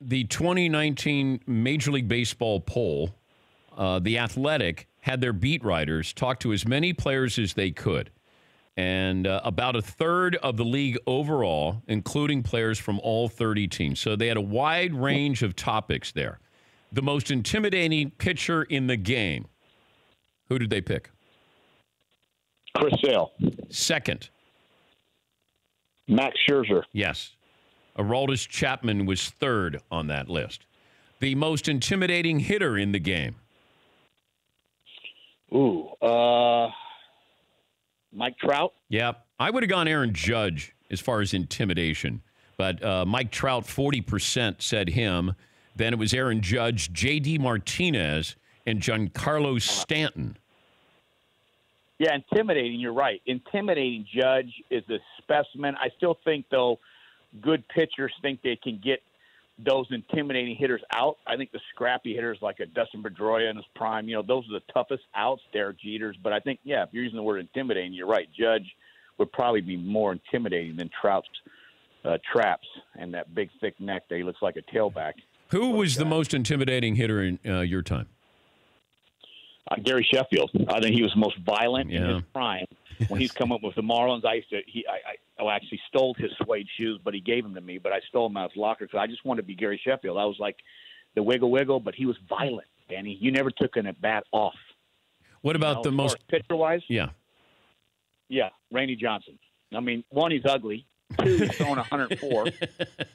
the 2019 Major League Baseball poll, The Athletic had their beat writers talk to as many players as they could. And about a third of the league overall, including players from all 30 teams. So they had a wide range of topics there. The most intimidating pitcher in the game, who did they pick? Chris Sale. Second. Max Scherzer. Yes. Aroldis Chapman was third on that list. The most intimidating hitter in the game. Ooh, Mike Trout? Yeah, I would have gone Aaron Judge as far as intimidation. But Mike Trout, 40% said him. Then it was Aaron Judge, J.D. Martinez, and Giancarlo Stanton. Yeah, intimidating, you're right. Intimidating Judge is a specimen. I still think, though, good pitchers think they can get those intimidating hitters out. I think the scrappy hitters like a Dustin Pedroia in his prime, those are the toughest outs, Derek Jeters. But I think, if you're using the word intimidating, you're right. Judge would probably be more intimidating than Trout's traps and that big, thick neck that he looks like a tailback. Who was the most intimidating hitter in your time? Gary Sheffield. I think he was the most violent in his prime. When he's come up with the Marlins, I actually stole his suede shoes, but he gave them to me. But I stole them out of his locker because I just wanted to be Gary Sheffield. I was like the wiggle, but he was violent, Danny. You never took an at-bat off. What about the most pitcher-wise? Yeah, Randy Johnson. I mean, one, he's ugly. Two, he's throwing 104.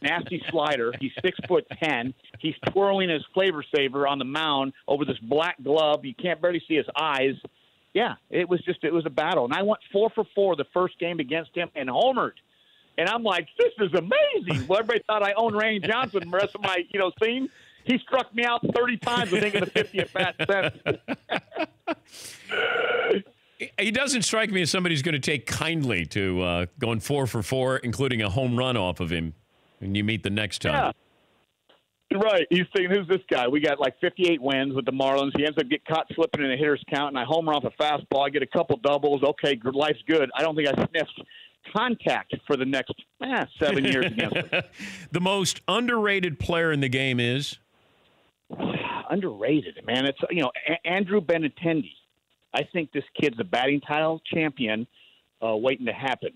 Nasty slider. He's 6'10". He's twirling his flavor saver on the mound over this black glove. You can't barely see his eyes. Yeah, it was a battle. And I went 4 for 4 the first game against him and homered. And I'm like, this is amazing. Well, everybody thought I owned Randy Johnson the rest of my, scene. He struck me out 30 times, I think, in the 50th bat set. He doesn't strike me as somebody who's going to take kindly to going 4 for 4, including a home run off of him when you meet the next time. Yeah. Right. He's thinking, who's this guy? We got like 58 wins with the Marlins. He ends up getting caught slipping in a hitter's count, and I homer off a fastball. I get a couple doubles. Okay, life's good. I don't think I sniffed contact for the next 7 years against him. The most underrated player in the game is? Underrated, man. It's, Andrew Benintendi. I think this kid's a batting title champion waiting to happen.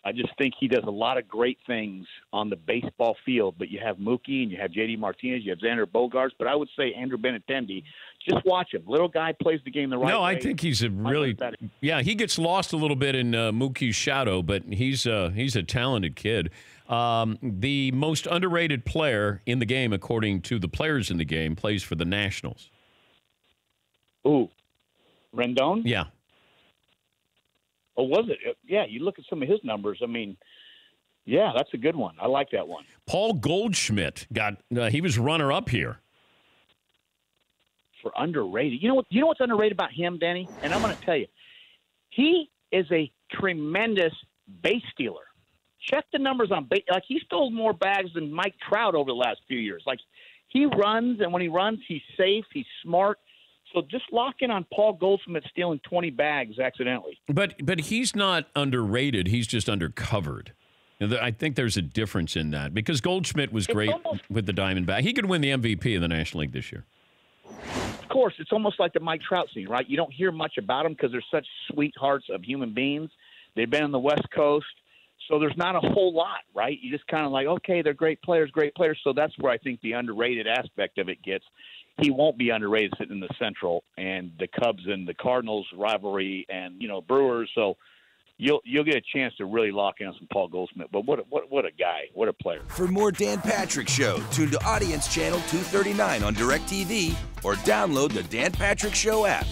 I just think he does a lot of great things on the baseball field. But you have Mookie and you have J.D. Martinez, you have Xander Bogaerts. But I would say Andrew Benintendi, just watch him. Little guy plays the game the right way. No, I think he's a really – he gets lost a little bit in Mookie's shadow, but he's a talented kid. The most underrated player in the game, according to the players in the game, plays for the Nationals. Ooh. Rendon? Yeah. Oh, was it? Yeah, you look at some of his numbers. I mean, yeah, that's a good one. I like that one. Paul Goldschmidt he was runner-up here. For underrated. You know what's underrated about him, Danny? And I'm going to tell you. He is a tremendous base stealer. Check the numbers on base. Like, he stole more bags than Mike Trout over the last few years. Like, he runs, and when he runs, he's safe, he's smart. So just lock in on Paul Goldschmidt stealing 20 bags accidentally. But he's not underrated. He's just undercovered. I think there's a difference in that because Goldschmidt was great with the Diamondback. He could win the MVP in the National League this year. Of course, it's almost like the Mike Trout scene, right? You don't hear much about them because they're such sweethearts of human beings. They've been on the West Coast, so there's not a whole lot, right? You just kind of like, okay, they're great players. So that's where I think the underrated aspect of it gets. He won't be underrated sitting in the Central and the Cubs and the Cardinals rivalry and, Brewers. So you'll get a chance to really lock in on some Paul Goldschmidt. But what a guy. What a player. For more Dan Patrick Show, tune to Audience Channel 239 on DirecTV or download the Dan Patrick Show app.